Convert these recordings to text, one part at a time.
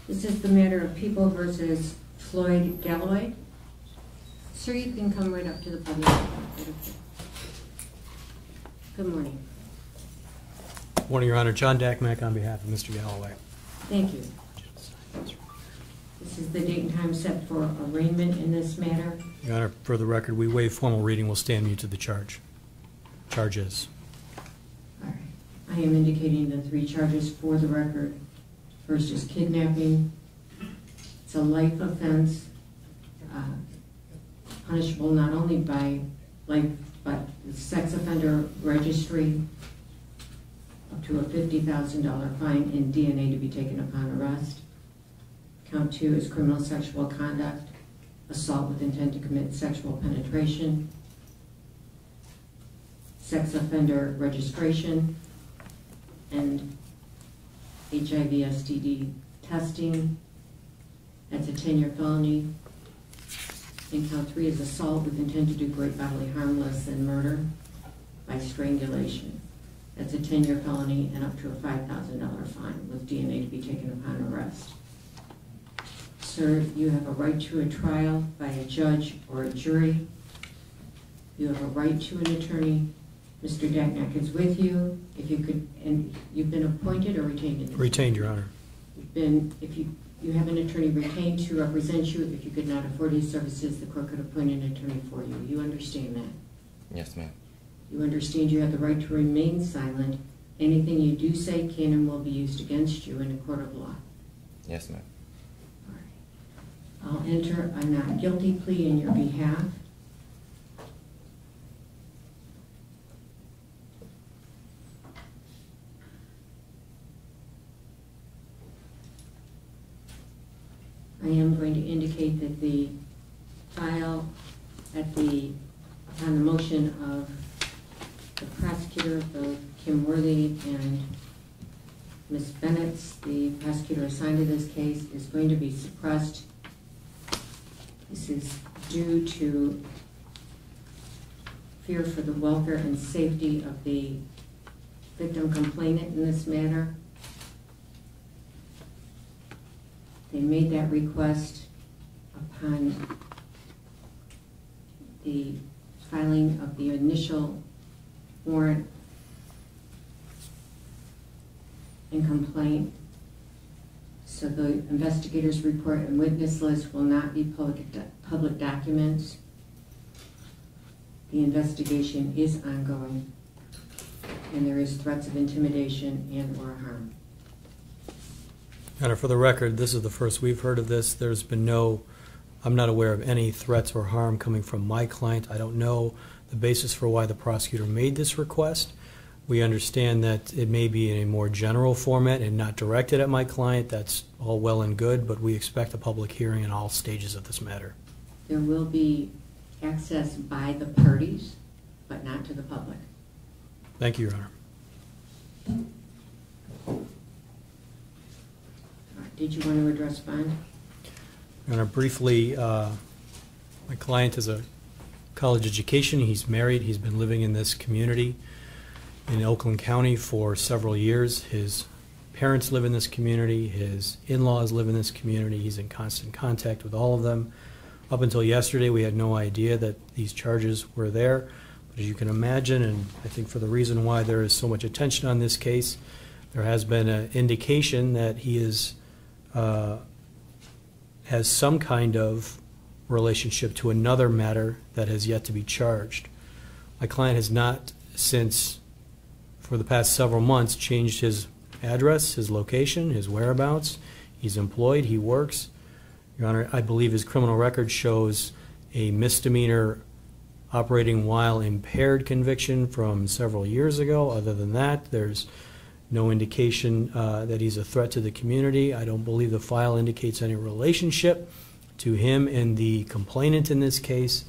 This is the matter of People versus Floyd Galloway. Sir, you can come right up to the podium. Good morning. Good morning, Your Honor. John Dackmack on behalf of Mr. Galloway. Thank you. This is the date and time set for arraignment in this matter. Your Honor, for the record, we waive formal reading. We'll stand mute to the charge. Charges. All right. I am indicating the 3 charges for the record. First is kidnapping. It's a life offense, punishable not only by life, but the sex offender registry, up to a $50,000 fine and DNA to be taken upon arrest. Count 2 is criminal sexual conduct, assault with intent to commit sexual penetration, sex offender registration, and HIV/STD testing. That's a 10-year felony. And count 3 is assault with intent to do great bodily harm less than murder by strangulation. That's a 10-year felony and up to a $5,000 fine with DNA to be taken upon arrest. Sir, you have a right to a trial by a judge or a jury. You have a right to an attorney. Mr. Dackmack is with you. If you could, and you've been appointed or retained in this? Retained, Your Honor. If you have an attorney retained to represent you. If you could not afford his services, the court could appoint an attorney for you. You understand that? Yes, ma'am. You understand you have the right to remain silent. Anything you do say can and will be used against you in a court of law. Yes, ma'am. All right. I'll enter a not guilty plea in your behalf. I am going to indicate that the file upon the motion of the prosecutor, both Kim Worthy and Ms. Bennett, the prosecutor assigned to this case, is going to be suppressed. This is due to fear for the welfare and safety of the victim complainant in this matter. They made that request upon the filing of the initial warrant and complaint. So the investigator's report and witness list will not be public documents. The investigation is ongoing, and there is threats of intimidation and or harm. Your Honor, for the record, this is the first we've heard of this. There's been I'm not aware of any threats or harm coming from my client. I don't know the basis for why the prosecutor made this request. We understand that it may be in a more general format and not directed at my client. That's all well and good, but we expect a public hearing in all stages of this matter. There will be access by the parties, but not to the public. Thank you, Your Honor. Did you want to address bond? Your Honor, briefly, my client has a college education. He's married. He's been living in this community in Oakland County for several years. His parents live in this community. His in-laws live in this community. He's in constant contact with all of them. Up until yesterday, we had no idea that these charges were there. But as you can imagine, and I think for the reason why there is so much attention on this case, there has been an indication that he has some kind of relationship to another matter that has yet to be charged. My client has not, for the past several months, changed his address, his location, his whereabouts. He's employed, he works. Your Honor, I believe his criminal record shows a misdemeanor operating while impaired conviction from several years ago. Other than that, there's no indication that he's a threat to the community. I don't believe the file indicates any relationship to him and the complainant in this case.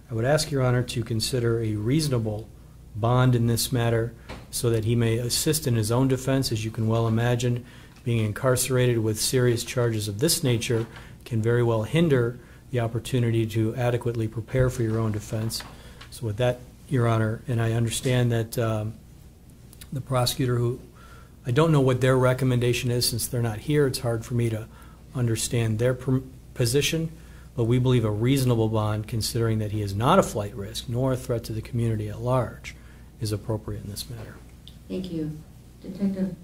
I would ask Your Honor to consider a reasonable bond in this matter so that he may assist in his own defense. As you can well imagine, being incarcerated with serious charges of this nature can very well hinder the opportunity to adequately prepare for your own defense. So with that, Your Honor, and I understand that the prosecutor, who I don't know what their recommendation is since they're not here, it's hard for me to understand their position, but we believe a reasonable bond, considering that he is not a flight risk nor a threat to the community at large, is appropriate in this matter. Thank you. Detective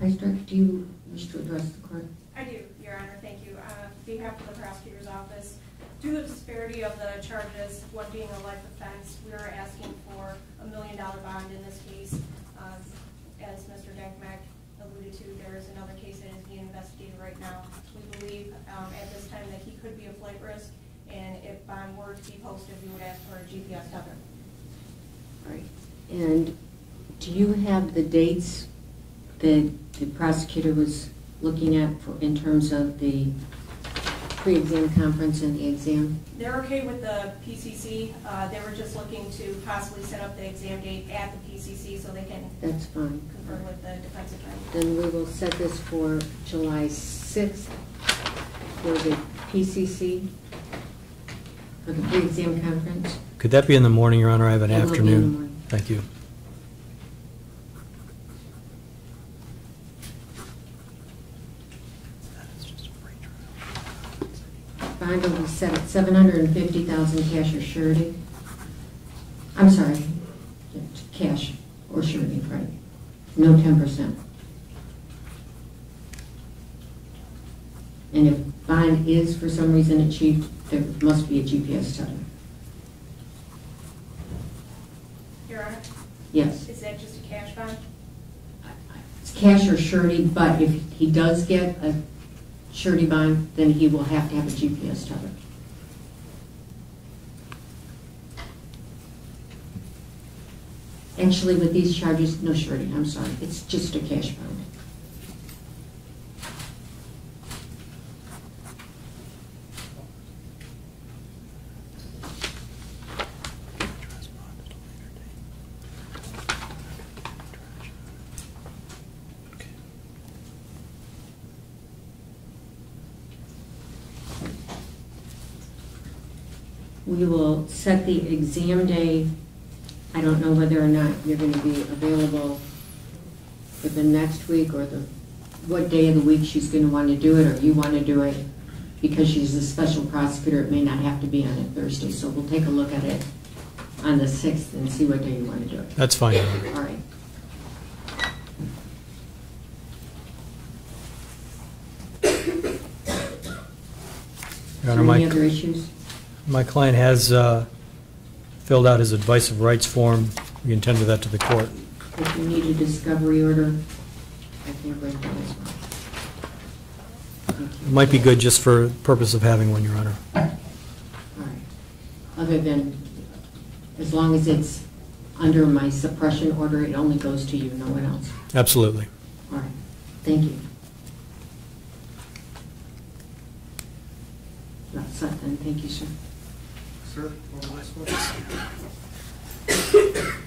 Heister, do you wish to address the court? I do, Your Honor, thank you. On behalf of the prosecutor's office, due to the disparity of the charges, one being a life offense, we are asking for $1 million bond in this case. As Mr. Dankmack alluded to, there is another case that is being investigated right now. We believe at this time that he could be a flight risk, and if bond were to be posted, we would ask for a GPS tether. All right. And do you have the dates that the prosecutor was looking at in terms of the pre-exam conference and the exam? They're okay with the PCC. They were just looking to possibly set up the exam date at the PCC so they can That's fine. confirm with the defense attorney. Then we will set this for July 6th for the PCC, for the pre-exam conference. Could that be in the morning, Your Honor? I have an It will be in the afternoon. morning. Thank you. Bond will be set at $750,000 cash or surety. I'm sorry, cash or surety, right? No 10%. And if bond is for some reason achieved, there must be a GPS tether. Your Honor, Yes, is that just a cash bond? it's cash or surety, but if he does get a surety bond, then he will have to have a GPS tether. Actually, with these charges, no surety, I'm sorry, it's just a cash bond. We will set the exam day. I don't know whether or not you're going to be available for the next week or what day of the week she's going to want to do it, or you want to do it. Because she's a special prosecutor, it may not have to be on a Thursday. So we'll take a look at it on the 6th and see what day you want to do it. That's fine, Your Honor. All right. Your Honor, Any other issues? my client has filled out his advice of rights form. We can tender that to the court. If you need a discovery order, I can break that as well. Thank It you. might be good just for purpose of having one, Your Honor. All right. Other than, as long as it's under my suppression order, it only goes to you, no one else. Absolutely. All right. Thank you. That's it then. Thank you, sir. Sir, one last one.